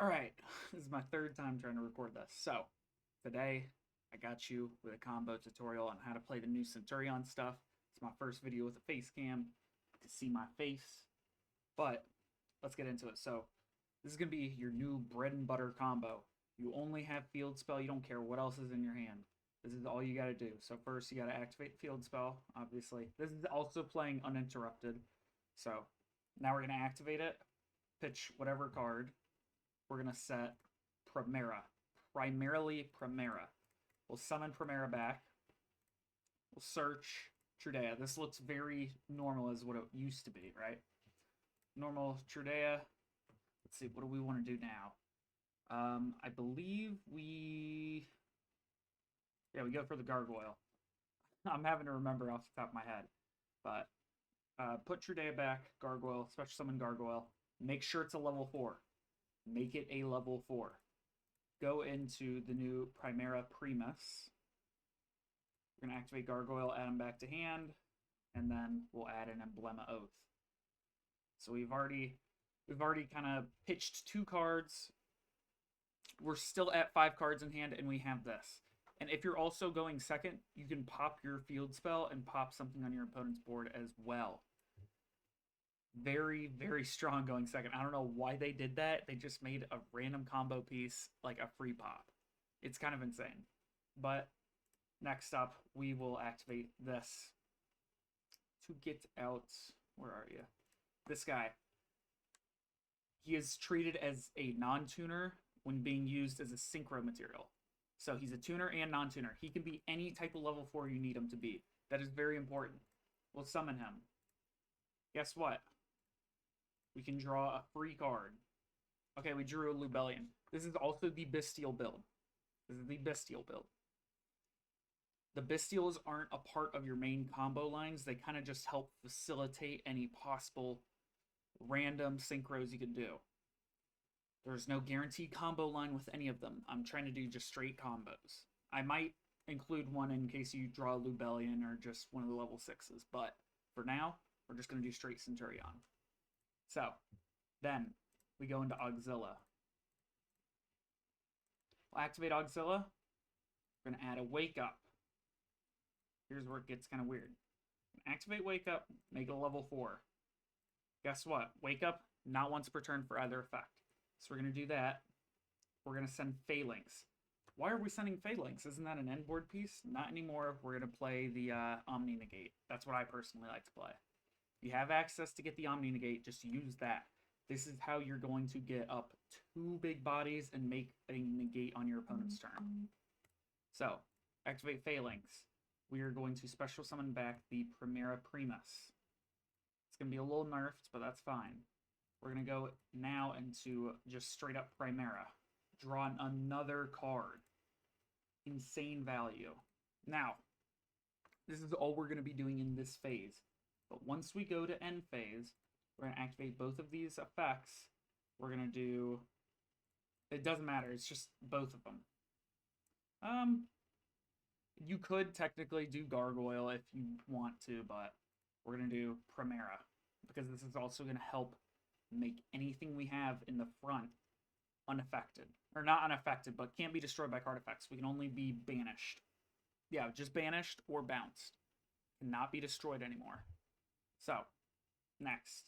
Alright, this is my third time trying to record this. So, today I got you with a combo tutorial on how to play the new Centurion stuff. It's my first video with a face cam to see my face, but let's get into it. So, this is going to be your new bread and butter combo. You only have field spell, you don't care what else is in your hand. This is all you got to do. So, first you got to activate field spell, obviously. This is also playing uninterrupted. So, now we're going to activate it, pitch whatever card. We're going to set primarily Primera. We'll summon Primera back. We'll search Trudea. This looks very normal as what it used to be, right? Normal Trudea. Let's see, what do we want to do now? I believe we go for the Gargoyle. I'm having to remember off the top of my head. But put Trudea back, Gargoyle, special summon Gargoyle. Make sure it's a level 4. Make it a level 4. Go into the new Primera Primus. We're going to activate Gargoyle, add him back to hand, and then we'll add an Emblema Oath. So we've already kind of pitched 2 cards. We're still at 5 cards in hand, and we have this. And if you're also going second, you can pop your field spell and pop something on your opponent's board as well. Very, very strong going second. I don't know why they did that. They just made a random combo piece like a free pop. It's kind of insane. But next up, we will activate this to get out. Where are you? This guy. He is treated as a non-tuner when being used as a synchro material. So he's a tuner and non-tuner. He can be any type of level 4 you need him to be. That is very important. We'll summon him. Guess what? We can draw a free card. Okay, we drew a Lubellion. This is also the Bestial build. This is the Bestial build. The Bestials aren't a part of your main combo lines. They kind of just help facilitate any possible random synchros you can do. There's no guaranteed combo line with any of them. I'm trying to do just straight combos. I might include one in case you draw a Lubellion or just one of the level 6s. But for now, we're just going to do straight Centurion. So, then, we go into Auxilla. We'll activate Auxilla. We're going to add a Wake Up. Here's where it gets kind of weird. Activate Wake Up, make it a level 4. Guess what? Wake Up, not once per turn for either effect. So we're going to do that. We're going to send Phalanx. Why are we sending Phalanx? Isn't that an end board piece? Not anymore. We're going to play the Omni Negate. That's what I personally like to play. If you have access to get the Omni Negate, just use that. This is how you're going to get up 2 big bodies and make a negate on your opponent's turn. So, activate Phalanx. We are going to special summon back the Primera Primus. It's going to be a little nerfed, but that's fine. We're going to go now into just straight up Primera. Draw another card. Insane value. Now, this is all we're going to be doing in this phase. But once we go to end phase, we're going to activate both of these effects. We're going to do... It doesn't matter. It's just both of them. You could technically do Gargoyle if you want to, but we're going to do Primera. Because this is also going to help make anything we have in the front unaffected. Or not unaffected, but can't be destroyed by card effects. We can only be banished. Yeah, just banished or bounced. Cannot be destroyed anymore. So, next.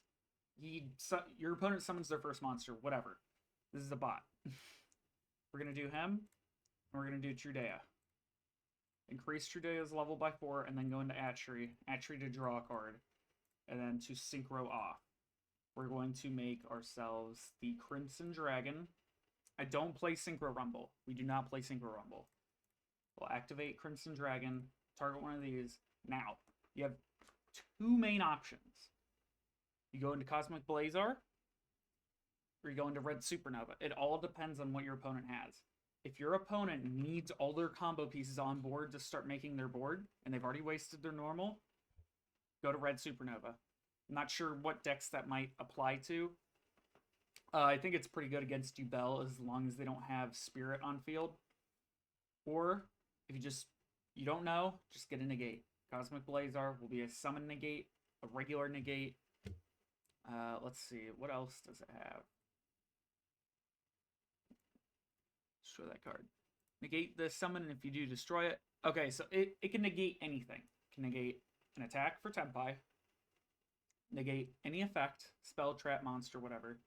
Your opponent summons their first monster, whatever. This is a bot. We're going to do him, and we're going to do Trudea. Increase Trudea's level by 4, and then go into Atri. Atri to draw a card, and then to synchro off. We're going to make ourselves the Crimson Dragon. I don't play Synchro Rumble. We do not play Synchro Rumble. We'll activate Crimson Dragon, target one of these. Now, you have 2 main options. You go into Cosmic Blazar, or you go into Red Supernova. It all depends on what your opponent has. If your opponent needs all their combo pieces on board to start making their board, and they've already wasted their normal, go to Red Supernova. I'm not sure what decks that might apply to. I think it's pretty good against Yubel as long as they don't have Spirit on field. Or, if you don't know, just get a negate. Cosmic Blazar will be a summon negate, a regular negate. Let's see, what else does it have? Destroy that card. Negate the summon, and if you do, destroy it. Okay, so it can negate anything. It can negate an attack for Tempai, negate any effect, spell, trap, monster, whatever,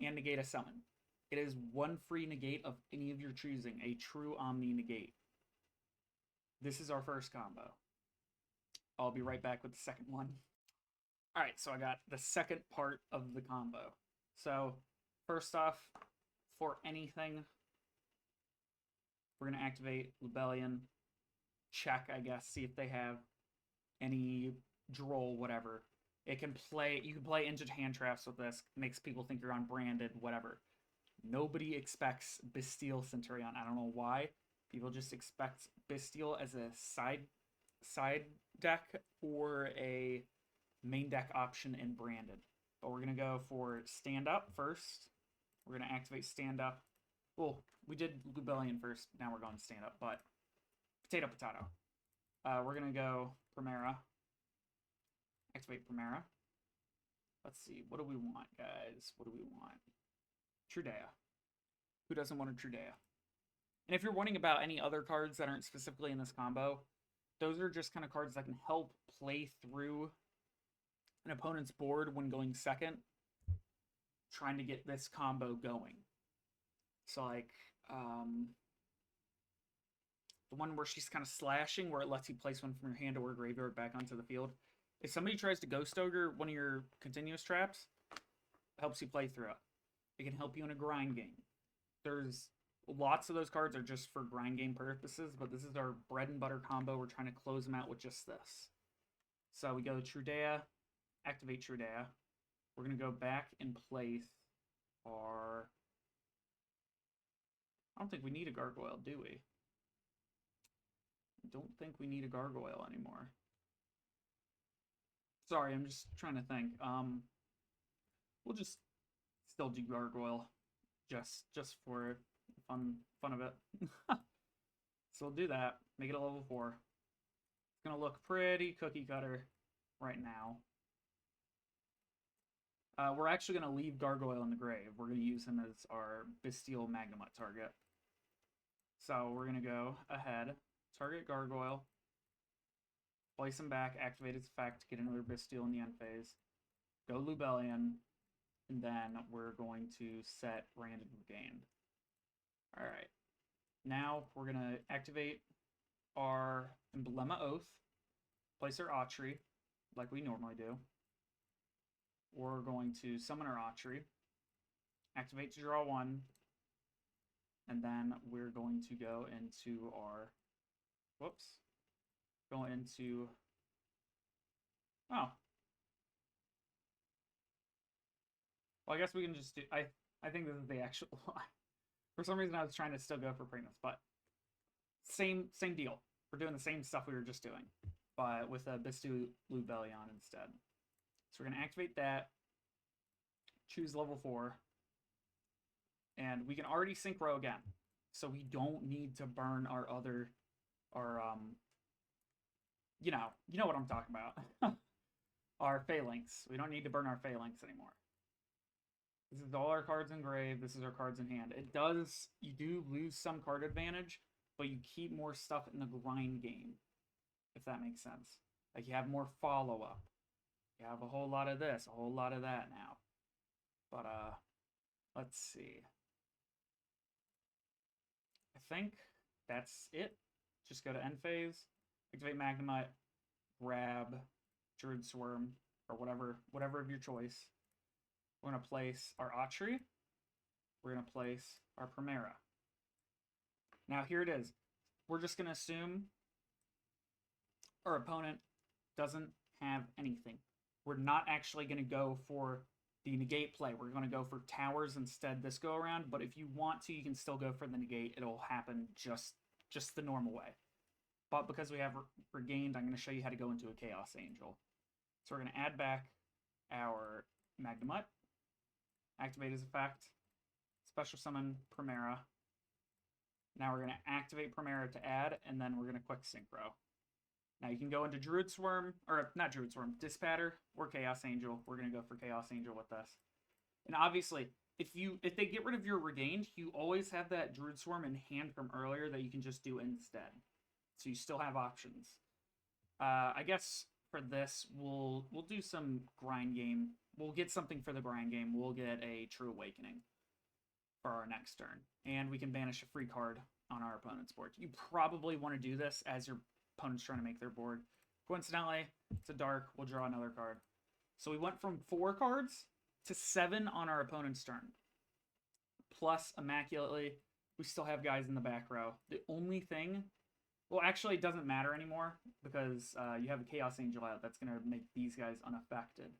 and negate a summon. It is one free negate of any of your choosing, a true Omni negate. This is our first combo. I'll be right back with the second one. Alright, so I got the second part of the combo. So, first off, for anything, we're going to activate Lubellion, check, I guess, see if they have any droll, whatever. You can play into hand traps with this, makes people think you're unbranded, whatever. Nobody expects Bastille Centurion. I don't know why. People just expect Bastille as a side deck or a main deck option in branded. But we're going to go for stand up first. We're going to activate stand up. Well, we did Lubellion first. Now we're going to stand up, but potato. We're going to go Primera. Activate Primera. Let's see. What do we want, guys? What do we want? Trudea. Who doesn't want a Trudea? And if you're wondering about any other cards that aren't specifically in this combo, those are just kind of cards that can help play through an opponent's board when going second, trying to get this combo going. So, like, the one where she's kind of slashing, where it lets you place one from your hand or graveyard back onto the field. If somebody tries to Ghost Ogre one of your continuous traps, it helps you play through it. It can help you in a grind game. There's lots of those cards are just for grind game purposes, but this is our bread and butter combo. We're trying to close them out with just this. So we go Trudea, activate Trudea. We're going to go back and place our... I don't think we need a Gargoyle, do we? I don't think we need a Gargoyle anymore. Sorry, I'm just trying to think. We'll just still do Gargoyle, just for fun of it. So we'll do that. Make it a level 4. It's gonna look pretty cookie cutter right now. We're actually gonna leave Gargoyle in the grave. We're gonna use him as our Bastille Magnemite target. So we're gonna go ahead, target Gargoyle. Place him back, activate its effect, get another Bastille in the end phase. Go Lubellion, and then we're going to set Branded Regained. Alright. Now we're going to activate our Emblema Oath, place our Autry, like we normally do. We're going to summon our Autry, activate to draw 1, and then we're going to go into our... Whoops. Go into... Oh. Well, I guess we can just do... I think this is the actual line. For some reason, I was trying to still go for Primus, but... Same deal. We're doing the same stuff we were just doing, but with a Bastille Lubellion instead. So we're going to activate that. Choose level 4. And we can already synchro again. So we don't need to burn our other... You know what I'm talking about. Our Phalanx. We don't need to burn our Phalanx anymore. This is all our cards in grave. This is our cards in hand. It does... You do lose some card advantage, but you keep more stuff in the grind game, if that makes sense. Like, you have more follow-up. You have a whole lot of this, a whole lot of that now. But, let's see. I think that's it. Just go to end phase. Activate Magnemite, grab Druid Swarm, or whatever of your choice. We're going to place our Autry. We're going to place our Primera. Now here it is. We're just going to assume our opponent doesn't have anything. We're not actually going to go for the negate play. We're going to go for towers instead this go around, but if you want to, you can still go for the negate. It'll happen just the normal way. But because we have regained, I'm going to show you how to go into a Chaos Angel. So we're going to add back our Magnemite, activate his effect, special summon Primera. Now we're going to activate Primera to add, and then we're going to quick synchro. Now you can go into Druid Swarm, or not Druid Swarm, Dispatter, or Chaos Angel. We're going to go for Chaos Angel with this. And obviously, if they get rid of your regained, you always have that Druid Swarm in hand from earlier that you can just do instead. So you still have options. I guess for this, we'll do some grind game. We'll get something for the grind game. We'll get a True Awakening for our next turn. And we can banish a free card on our opponent's board. You probably want to do this as your opponent's trying to make their board. Coincidentally, it's a dark. We'll draw another card. So we went from 4 cards to 7 on our opponent's turn. Plus, immaculately, we still have guys in the back row. The only thing... Well, actually, it doesn't matter anymore because you have a Chaos Angel out. That's going to make these guys unaffected.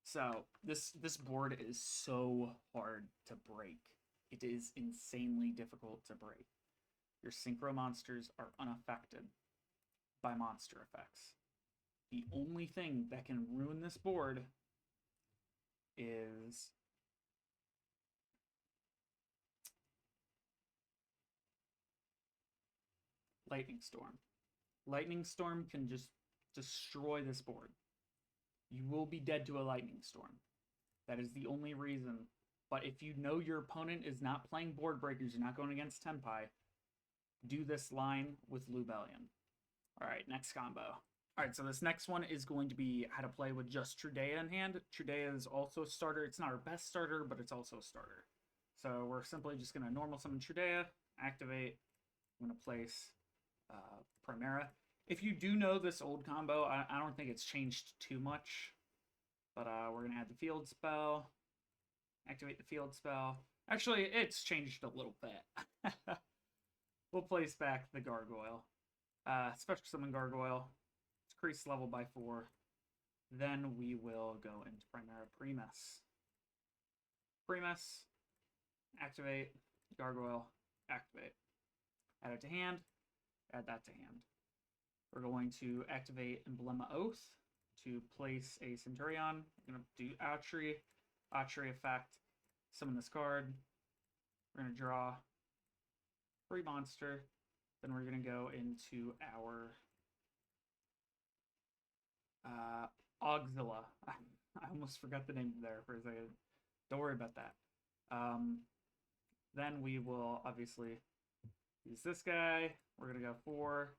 So, this board is so hard to break. It is insanely difficult to break. Your Synchro monsters are unaffected by monster effects. The only thing that can ruin this board is Lightning Storm. Lightning Storm can just destroy this board. You will be dead to a Lightning Storm. That is the only reason. But if you know your opponent is not playing board breakers, you're not going against Tenpai, do this line with Lubellion. Alright, next combo. Alright, so this next one is going to be how to play with just Trudea in hand. Trudea is also a starter. It's not our best starter, but it's also a starter. So we're simply just going to normal summon Trudea, activate. I'm going to place Primera. If you do know this old combo, I don't think it's changed too much. But we're going to add the field spell. Activate the field spell. Actually, it's changed a little bit. We'll place back the Gargoyle. Special summon Gargoyle. Increase level by 4. Then we will go into Primera Primus. Primus. Activate. Gargoyle. Activate. Add it to hand. Add that to hand. We're going to activate Emblema Oath to place a Centurion. We're going to do Archery. Archery effect. Summon this card. We're going to draw 3 monster. Then we're going to go into our Auxilla. I almost forgot the name there for a second. Don't worry about that. Then we will obviously use this guy. We're going to go 4.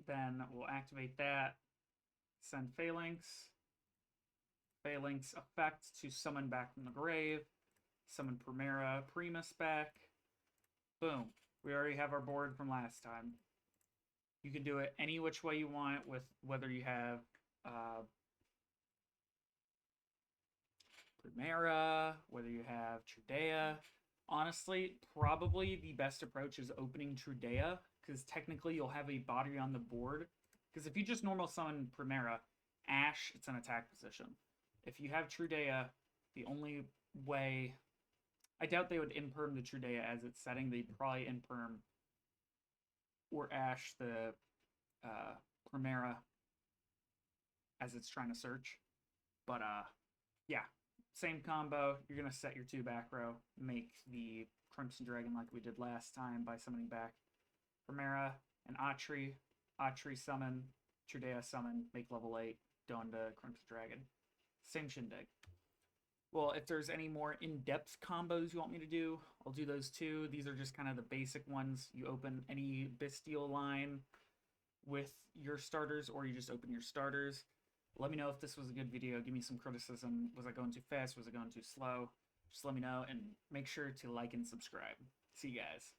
Then we'll activate that. Send Phalanx. Phalanx effect to summon back from the grave. Summon Primera Primus back. Boom. We already have our board from last time. You can do it any which way you want with whether you have Primera, whether you have Trudea. Honestly, probably the best approach is opening Trudea, because technically you'll have a body on the board. Because if you just normal summon Primera, Ash, it's an attack position. If you have Trudea, the only way... I doubt they would imperm the Trudea as it's setting. They'd probably imperm or Ash the Primera as it's trying to search. But, yeah. Same combo. You're going to set your 2 back row. Make the Crimson Dragon like we did last time by summoning back Primera and Atri. Atri summon. Trudea summon. Make level 8. Go into Crimson Dragon. Same shindig. Well, if there's any more in-depth combos you want me to do, I'll do those too. These are just kind of the basic ones. You open any Bestial line with your starters, or you just open your starters. Let me know if this was a good video. Give me some criticism. Was I going too fast? Was I going too slow? Just let me know, and make sure to like and subscribe. See you guys.